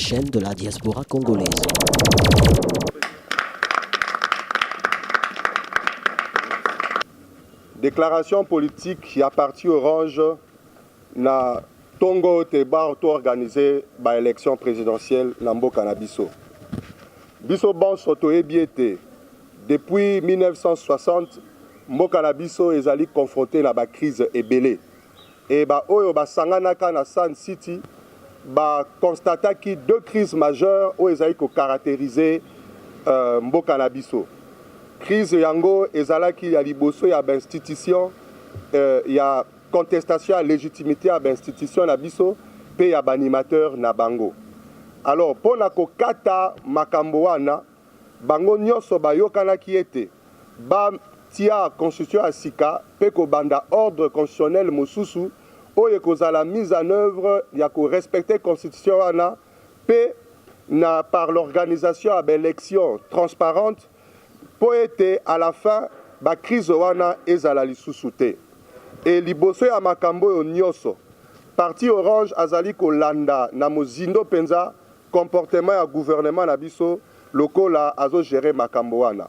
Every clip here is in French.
chaîne de la diaspora congolaise. Déclaration politique qui a parti Orange na Tongo te ba organisé ba élection présidentielle na mboka na biso. Biso bon soto ebiete depuis 1960 mboka na biso ezali confronté na ba crise ebele. Et ba oyo ba sanganaka na Sun City ba constata ki deux crises majeures oyo ezali ko caractériser mboka na biso. Crise yango ezalaki ya liboso ya institution ya contestation à légitimité à l'institution na biso pe ya animateur na bango. Alors pona ko kata makambo wana bango nyonso bayokana ki ete ba tia constitution à sika pe ko banda ordre constitutionnel mosusu oyo kozala mise en œuvre ya ko respecter constitution wana pe na par l'organisation à élection transparente pour être à la fin ba crise wana ezala lisusu te. Et liboso ya makambo yo nyonso parti Orange azali kolanda na mozindo penza comportement ya gouvernement na biso lokola azo gérer makambo wana.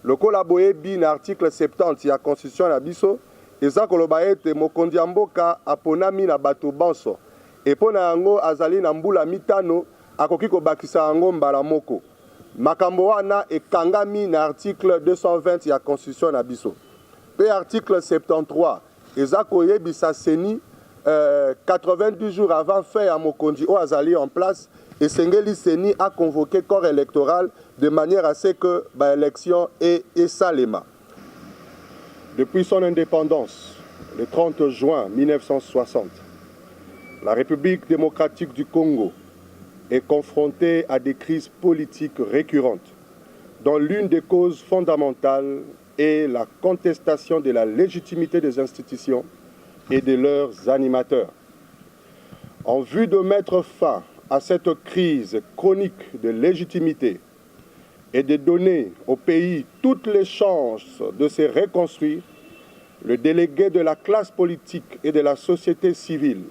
Lokola boyebi na article 70 ya constitution na biso eza koloba ete mokonzi ya mboka aponami na bato bonso et pona yango azali na mbula mitano akoki kobakisa yango mbala moko. Makambo wana ekangami na article 220 ya constitution na biso. Pe article 73 ezako yebisa seni 90 jours avant fait à Mokondi o azali en place et Sengeli Seni a convoqué corps électoral de manière à ce que l'élection est salema. Depuis son indépendance, le 30 juin 1960, la République démocratique du Congo est confrontée à des crises politiques récurrentes, dont l'une des causes fondamentales est la contestation de la légitimité des institutions et de leurs animateurs. En vue de mettre fin à cette crise chronique de légitimité et de donner au pays toutes les chances de se reconstruire, le délégué de la classe politique et de la société civile,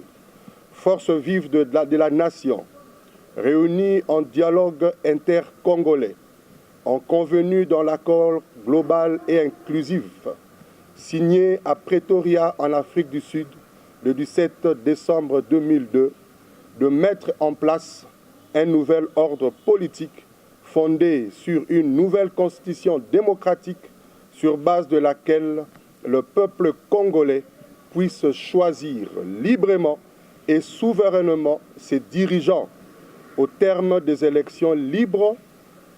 force vive de la nation, réunis en dialogue intercongolais, ont convenu dans l'accord global et inclusif signé à Pretoria en Afrique du Sud le 17 décembre 2002 de mettre en place un nouvel ordre politique fondé sur une nouvelle constitution démocratique sur base de laquelle le peuple congolais puisse choisir librement et souverainement ses dirigeants au terme des élections libres,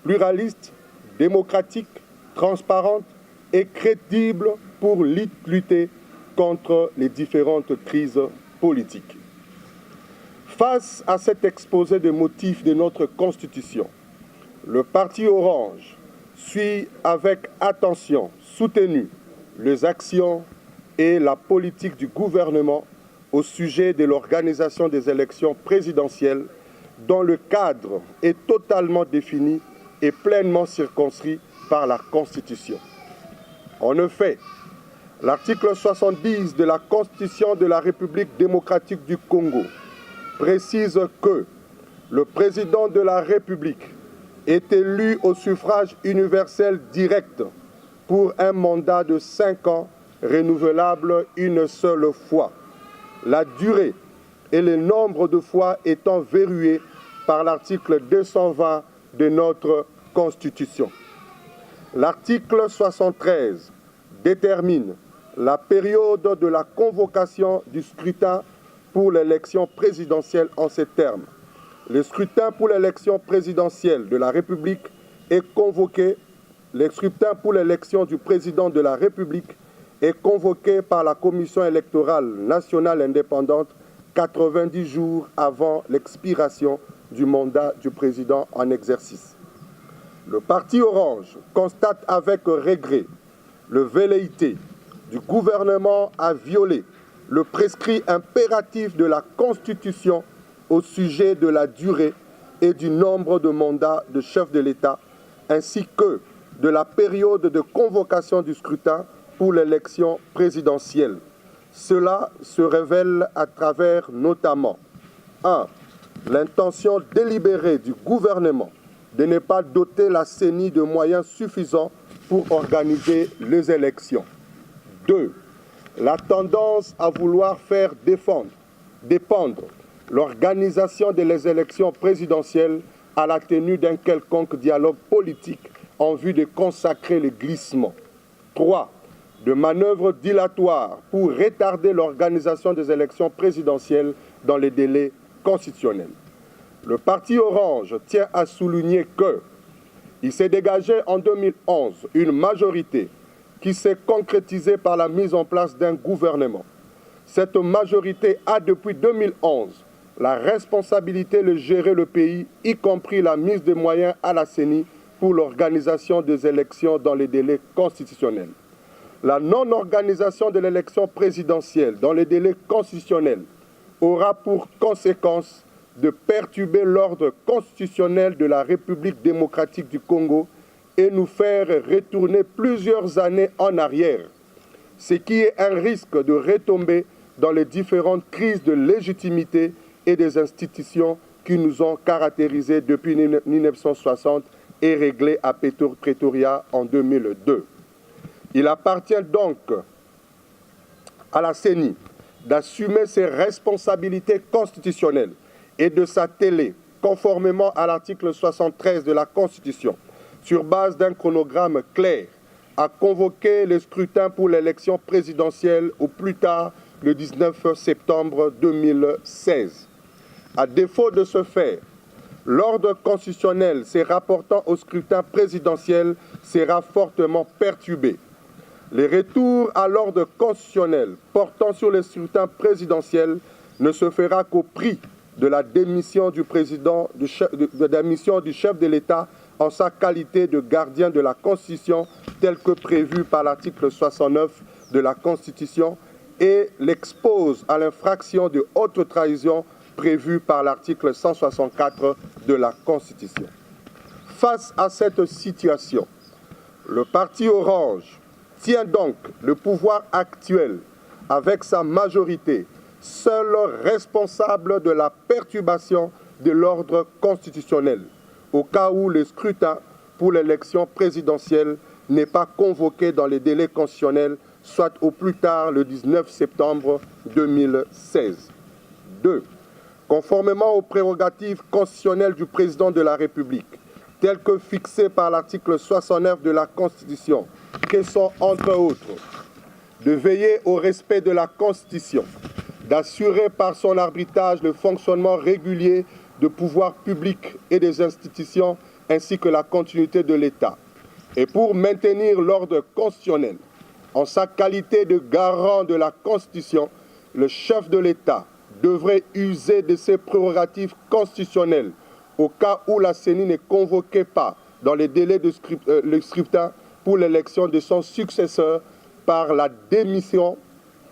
pluralistes, démocratiques, transparentes et crédibles pour lutter contre les différentes crises politiques. Face à cet exposé des motifs de notre Constitution, le Parti Orange suit avec attention soutenu les actions et la politique du gouvernement au sujet de l'organisation des élections présidentielles dont le cadre est totalement défini et pleinement circonscrit par la Constitution. En effet, l'article 70 de la Constitution de la République démocratique du Congo précise que le président de la République est élu au suffrage universel direct pour un mandat de 5 ans renouvelable une seule fois. La durée et le nombre de fois étant verrouillés par l'article 220 de notre Constitution. L'article 73 détermine la période de la convocation du scrutin pour l'élection présidentielle en ces termes. Le scrutin pour l'élection présidentielle de la République est convoqué. Le scrutin pour l'élection du président de la République est convoqué par la Commission électorale nationale indépendante 90 jours avant l'expiration du mandat du président en exercice. Le Parti Orange constate avec regret le velléité du gouvernement à violer le prescrit impératif de la Constitution au sujet de la durée et du nombre de mandats de chef de l'État, ainsi que de la période de convocation du scrutin pour l'élection présidentielle. Cela se révèle à travers notamment 1. l'intention délibérée du gouvernement de ne pas doter la CENI de moyens suffisants pour organiser les élections. 2. La tendance à vouloir faire dépendre l'organisation des élections présidentielles à la tenue d'un quelconque dialogue politique en vue de consacrer le glissement. 3. De manœuvres dilatoires pour retarder l'organisation des élections présidentielles dans les délais constitutionnels. Le parti Orange tient à souligner qu'il s'est dégagé en 2011 une majorité qui s'est concrétisée par la mise en place d'un gouvernement. Cette majorité a depuis 2011 la responsabilité de gérer le pays, y compris la mise de moyens à la CENI pour l'organisation des élections dans les délais constitutionnels. La non-organisation de l'élection présidentielle dans les délais constitutionnels aura pour conséquence de perturber l'ordre constitutionnel de la République démocratique du Congo et nous faire retourner plusieurs années en arrière, ce qui est un risque de retomber dans les différentes crises de légitimité et des institutions qui nous ont caractérisés depuis 1960 et réglées à Pretoria en 2002. Il appartient donc à la CENI d'assumer ses responsabilités constitutionnelles et de s'atteler, conformément à l'article 73 de la Constitution, sur base d'un chronogramme clair, à convoquer le scrutin pour l'élection présidentielle au plus tard le 19 septembre 2016. À défaut de ce faire, l'ordre constitutionnel se rapportant au scrutin présidentiel sera fortement perturbé. Le retour à l'ordre constitutionnel portant sur le scrutin présidentiel ne se fera qu'au prix de la démission du président, du chef de l'État en sa qualité de gardien de la Constitution, tel que prévu par l'article 69 de la Constitution, et l'expose à l'infraction de haute trahison prévue par l'article 164 de la Constitution. Face à cette situation, le parti Orange tient donc le pouvoir actuel avec sa majorité, seul responsable de la perturbation de l'ordre constitutionnel, au cas où le scrutin pour l'élection présidentielle n'est pas convoqué dans les délais constitutionnels, soit au plus tard le 19 septembre 2016. 2. Conformément aux prérogatives constitutionnelles du président de la République, telles que fixées par l'article 69 de la Constitution, qui sont entre autres de veiller au respect de la Constitution, d'assurer par son arbitrage le fonctionnement régulier de pouvoirs publics et des institutions, ainsi que la continuité de l'État. Et pour maintenir l'ordre constitutionnel, en sa qualité de garant de la Constitution, le chef de l'État devrait user de ses prérogatives constitutionnelles au cas où la CENI ne convoquait pas dans les délais de scrutin pour l'élection de son successeur par la démission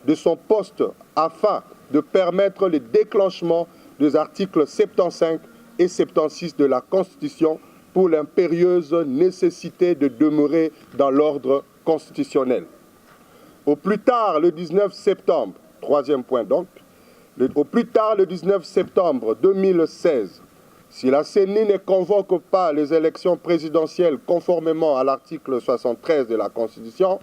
de son poste afin de permettre le déclenchement des articles 75 et 76 de la Constitution pour l'impérieuse nécessité de demeurer dans l'ordre constitutionnel. Au plus tard le 19 septembre, troisième point donc, au plus tard le 19 septembre 2016, si la CENI ne convoque pas les élections présidentielles conformément à l'article 73 de la Constitution,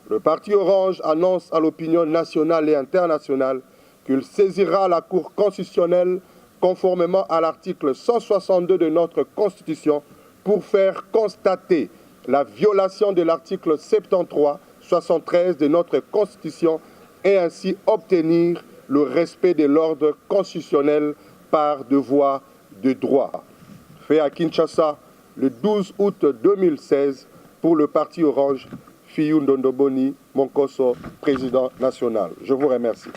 le parti Orange annonce à l'opinion nationale et internationale qu'il saisira la Cour constitutionnelle conformément à l'article 162 de notre Constitution pour faire constater la violation de l'article 73 de notre Constitution et ainsi obtenir le respect de l'ordre constitutionnel par devoir de droit. Fait à Kinshasa le 12 août 2016 pour le parti Orange, Fiyou Ndondoboni Monkoso, président national. Je vous remercie.